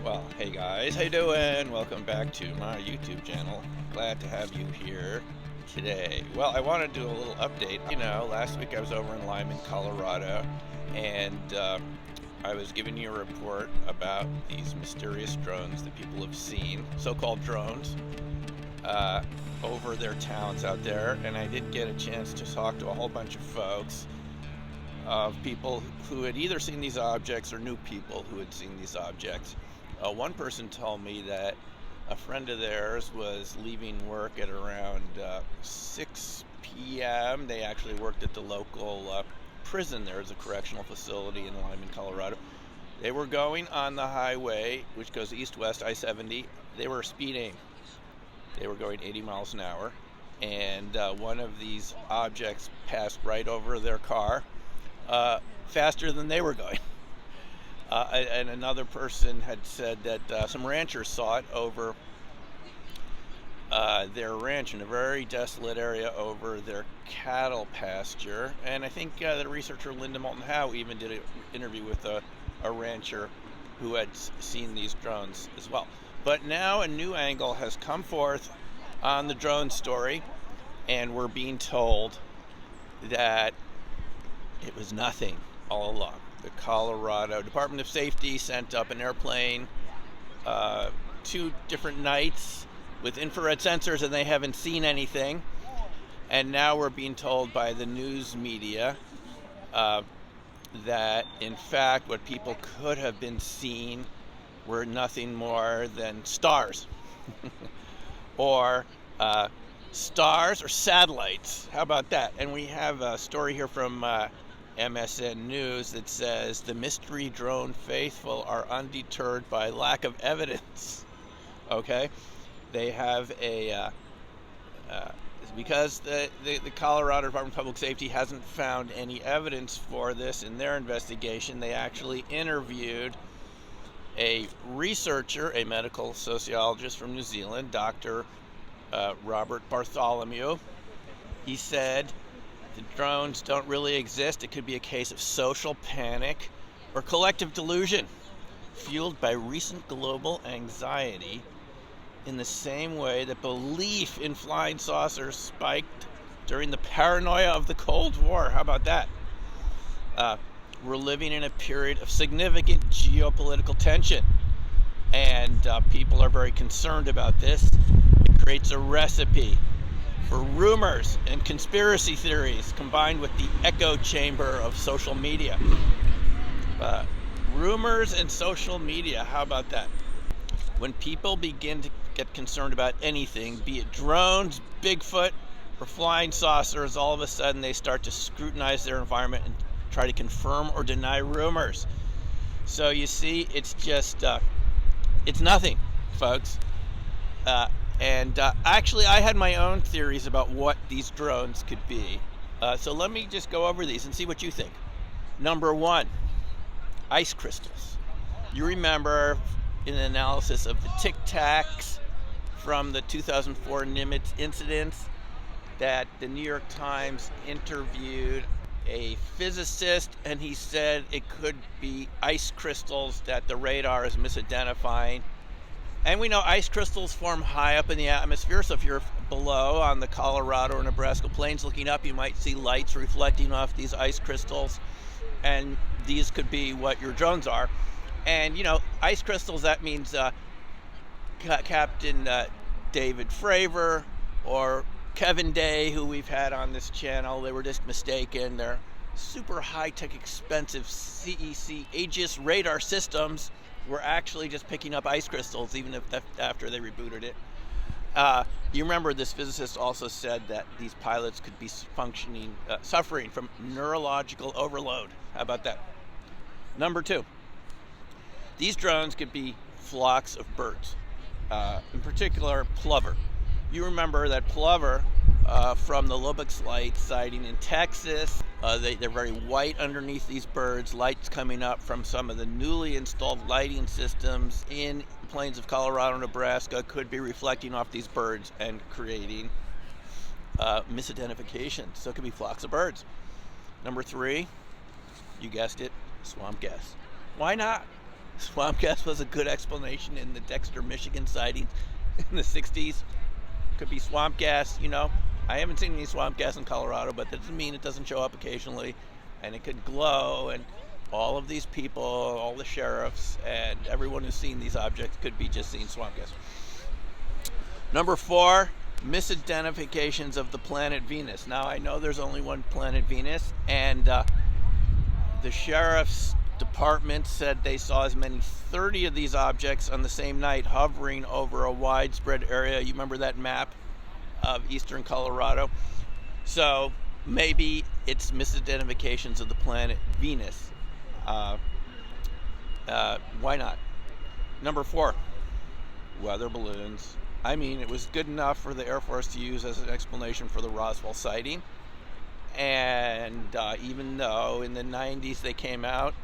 Well, hey guys, how you doing? Welcome back to my YouTube channel. Glad to have you here today. Well, I want to do a little update. Last week I was over in Lyman, Colorado, and I was giving you a report about these mysterious drones that people have seen, so-called drones, over their towns out there. And I did get a chance to talk to a whole bunch of folks, of people who had either seen these objects or knew people who had seen these objects. One person told me that a friend of theirs was leaving work at around 6 p.m. They actually worked at the local prison. There's a correctional facility in Lyman, Colorado. They were going on the highway, which goes east-west, I-70. They were speeding. They were going 80 miles an hour. And one of these objects passed right over their car, faster than they were going. And another person had said that some ranchers saw it over their ranch in a very desolate area over their cattle pasture. And I think the researcher Linda Moulton Howe even did an interview with a rancher who had seen these drones as well. But now a new angle has come forth on the drone story, and we're being told that it was nothing all along. The Colorado Department of Safety sent up an airplane 2 different nights with infrared sensors, and they haven't seen anything. And now we're being told by the news media that, in fact, what people could have been seeing were nothing more than stars. or stars or satellites. How about that? And we have a story here from MSN News that says the mystery drone faithful are undeterred by lack of evidence. Okay, they have because the Colorado Department of Public Safety hasn't found any evidence for this in their investigation. They actually interviewed a researcher, a medical sociologist from New Zealand, Dr. Robert Bartholomew. He said the drones don't really exist. It could be a case of social panic or collective delusion, fueled by recent global anxiety, in the same way that belief in flying saucers spiked during the paranoia of the Cold War. How about that? We're living in a period of significant geopolitical tension, and people are very concerned about this. It creates a recipe for rumors and conspiracy theories combined with the echo chamber of social media. Rumors and social media, how about that? When people begin to get concerned about anything, be it drones, Bigfoot, or flying saucers, all of a sudden they start to scrutinize their environment and try to confirm or deny rumors. So you see, it's just, it's nothing, folks. Actually, I had my own theories about what these drones could be. So let me just go over these and see what you think. Number 1, ice crystals. You remember in an analysis of the Tic Tacs from the 2004 Nimitz incidents that the New York Times interviewed a physicist, and he said it could be ice crystals that the radar is misidentifying. And we know ice crystals form high up in the atmosphere, so if you're below on the Colorado or Nebraska plains looking up, you might see lights reflecting off these ice crystals, and these could be what your drones are. And, ice crystals, that means Captain David Fravor or Kevin Day, who we've had on this channel, they were just mistaken. They're super high-tech, expensive CEC Aegis radar systems were actually just picking up ice crystals, even if after they rebooted it. You remember this physicist also said that these pilots could be suffering from neurological overload. How about that? Number 2, these drones could be flocks of birds, in particular plover. You remember that plover from the Lubbock Light sighting in Texas. They're very white underneath these birds. Lights coming up from some of the newly installed lighting systems in the plains of Colorado and Nebraska could be reflecting off these birds and creating misidentification. So it could be flocks of birds. Number 3, you guessed it, swamp gas. Why not? Swamp gas was a good explanation in the Dexter, Michigan sightings in the 60s. Could be swamp gas, you know. I haven't seen any swamp gas in Colorado, but that doesn't mean it doesn't show up occasionally. And it could glow, and all of these people, all the sheriffs, and everyone who's seen these objects could be just seeing swamp gas. Number 4, misidentifications of the planet Venus. Now, I know there's only one planet Venus, and the sheriff's department said they saw as many 30 of these objects on the same night hovering over a widespread area. You remember that map of eastern Colorado? So maybe it's misidentifications of the planet Venus. Why not? Number 4, weather balloons. I mean, it was good enough for the Air Force to use as an explanation for the Roswell sighting. And even though in the 90s they came out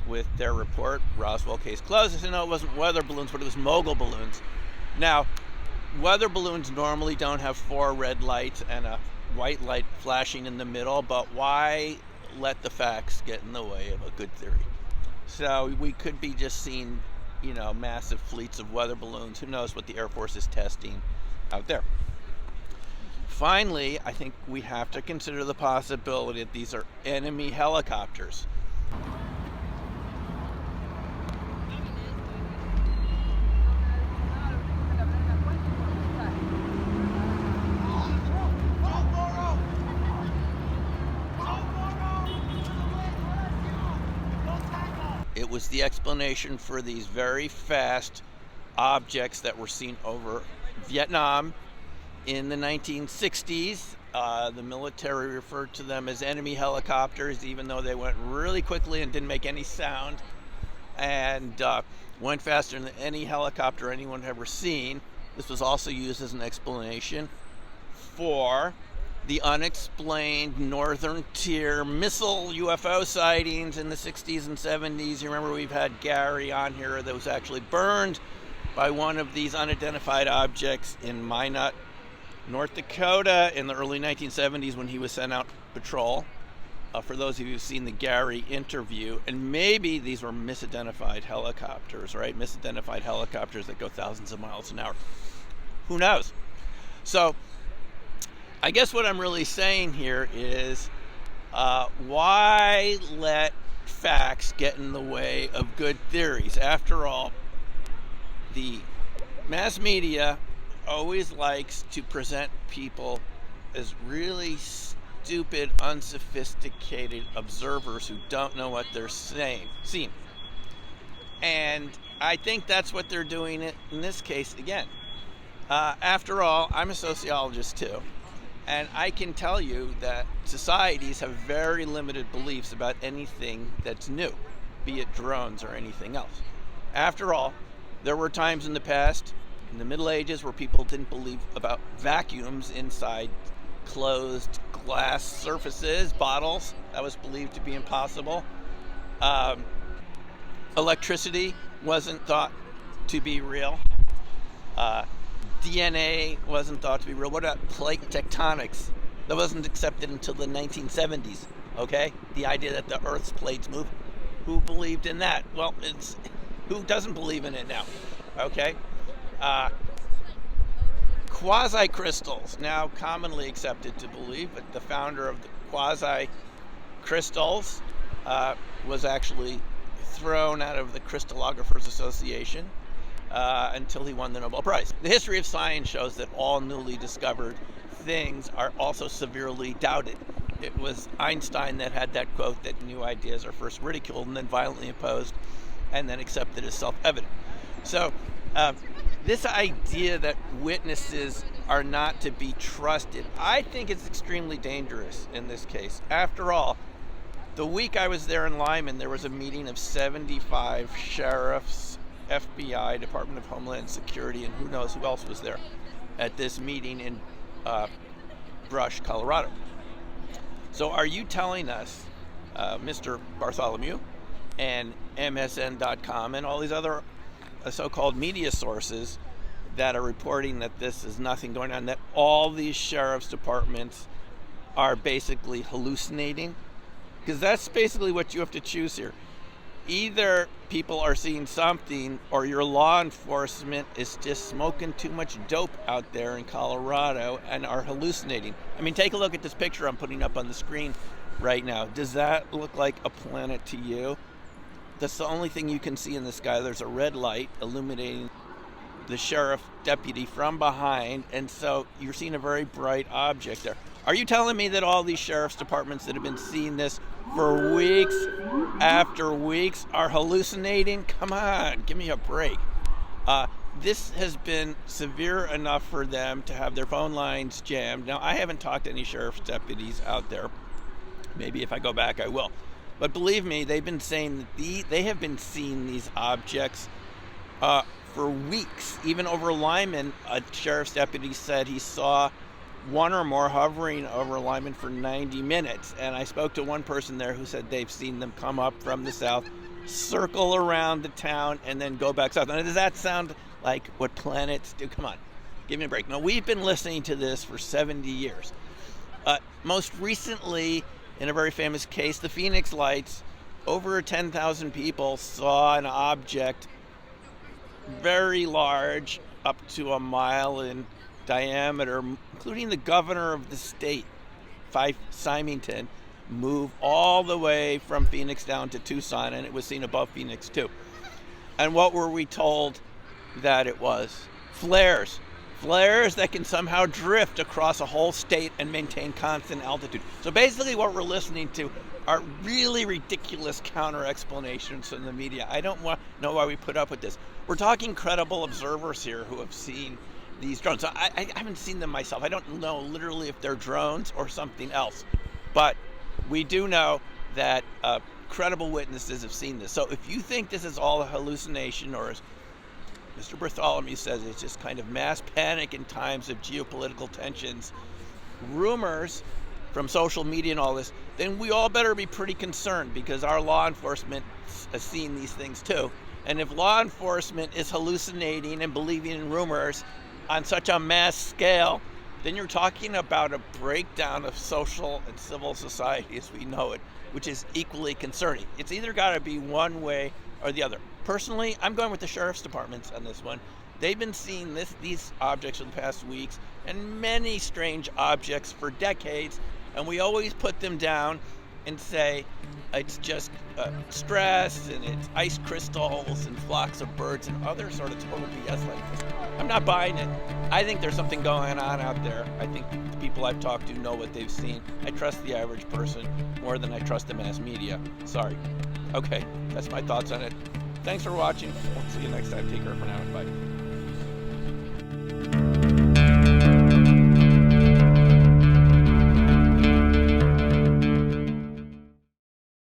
with their report, Roswell case closed, they said, no, it wasn't weather balloons, but it was mogul balloons. Now, weather balloons normally don't have 4 red lights and a white light flashing in the middle, but why let the facts get in the way of a good theory? So we could be just seeing, you know, massive fleets of weather balloons. Who knows what the Air Force is testing out there? Finally, I think we have to consider the possibility that these are enemy helicopters. It was the explanation for these very fast objects that were seen over Vietnam in the 1960s. The military referred to them as enemy helicopters, even though they went really quickly and didn't make any sound, and went faster than any helicopter anyone had ever seen. This was also used as an explanation for the unexplained Northern Tier missile UFO sightings in the 60s and 70s. You remember we've had Gary on here that was actually burned by one of these unidentified objects in Minot, North Dakota in the early 1970s when he was sent out patrol. For those of you who've seen the Gary interview, and maybe these were misidentified helicopters, right? Misidentified helicopters that go thousands of miles an hour. Who knows? So I guess what I'm really saying here is why let facts get in the way of good theories? After all, the mass media always likes to present people as really stupid, unsophisticated observers who don't know what they're seeing. And I think that's what they're doing in this case again. After all, I'm a sociologist too. And I can tell you that societies have very limited beliefs about anything that's new, be it drones or anything else. After all, there were times in the past, in the Middle Ages, where people didn't believe about vacuums inside closed glass surfaces, bottles. That was believed to be impossible. Electricity wasn't thought to be real. DNA wasn't thought to be real. What about plate tectonics? That wasn't accepted until the 1970s, okay? The idea that the Earth's plates move. Who believed in that? Well, who doesn't believe in it now, okay? Quasi-crystals, now commonly accepted to believe, but the founder of the quasi-crystals was actually thrown out of the Crystallographers Association until he won the Nobel Prize. The history of science shows that all newly discovered things are also severely doubted. It was Einstein that had that quote that new ideas are first ridiculed and then violently opposed and then accepted as self-evident. So this idea that witnesses are not to be trusted, I think it's extremely dangerous in this case. After all, the week I was there in Lyman, there was a meeting of 75 sheriffs, FBI, Department of Homeland Security, and who knows who else was there at this meeting in Brush, Colorado. So are you telling us, Mr. Bartholomew and MSN.com and all these other so-called media sources that are reporting that this is nothing going on, that all these sheriff's departments are basically hallucinating? Because that's basically what you have to choose here. either people are seeing something or your law enforcement is just smoking too much dope out there in Colorado and are hallucinating. I mean, take a look at this picture I'm putting up on the screen right now. Does that look like a planet to you? That's the only thing you can see in the sky. There's a red light illuminating the sheriff deputy from behind, and so you're seeing a very bright object there. Are you telling me that all these sheriff's departments that have been seeing this for weeks after weeks are hallucinating? Come on, give me a break. This has been severe enough for them to have their phone lines jammed. Now, I haven't talked to any sheriff's deputies out there. Maybe if I go back, I will. But believe me, they've been saying that they have been seeing these objects for weeks. Even over Lyman, a sheriff's deputy said he saw one or more hovering over Lyman for 90 minutes. And I spoke to one person there who said they've seen them come up from the south, circle around the town, and then go back south. Now, does that sound like what planets do? Come on, give me a break. Now, we've been listening to this for 70 years. Most recently, in a very famous case, the Phoenix Lights, over 10,000 people saw an object very large, up to a mile in diameter, including the governor of the state, Simeon, move all the way from Phoenix down to Tucson, and it was seen above Phoenix too. And what were we told that it was? Flares. Flares that can somehow drift across a whole state and maintain constant altitude. So basically what we're listening to are really ridiculous counter explanations from the media. I don't know why we put up with this. We're talking credible observers here who have seen these drones. So I haven't seen them myself. I don't know literally if they're drones or something else. But we do know that credible witnesses have seen this. So if you think this is all a hallucination, or as Mr. Bartholomew says, it's just kind of mass panic in times of geopolitical tensions, rumors from social media and all this, then we all better be pretty concerned, because our law enforcement has seen these things too. And if law enforcement is hallucinating and believing in rumors on such a mass scale, then you're talking about a breakdown of social and civil society as we know it, which is equally concerning. It's either got to be one way or the other. Personally, I'm going with the sheriff's departments on this one. They've been seeing these objects for the past weeks, and many strange objects for decades, and we always put them down and say it's just stress, and it's ice crystals and flocks of birds and other sort of total BS like this. I'm not buying it. I think there's something going on out there. I think the people I've talked to know what they've seen. I trust the average person more than I trust the mass media. Sorry. Okay, that's my thoughts on it. Thanks for watching. We'll see you next time. Take care for now, and bye.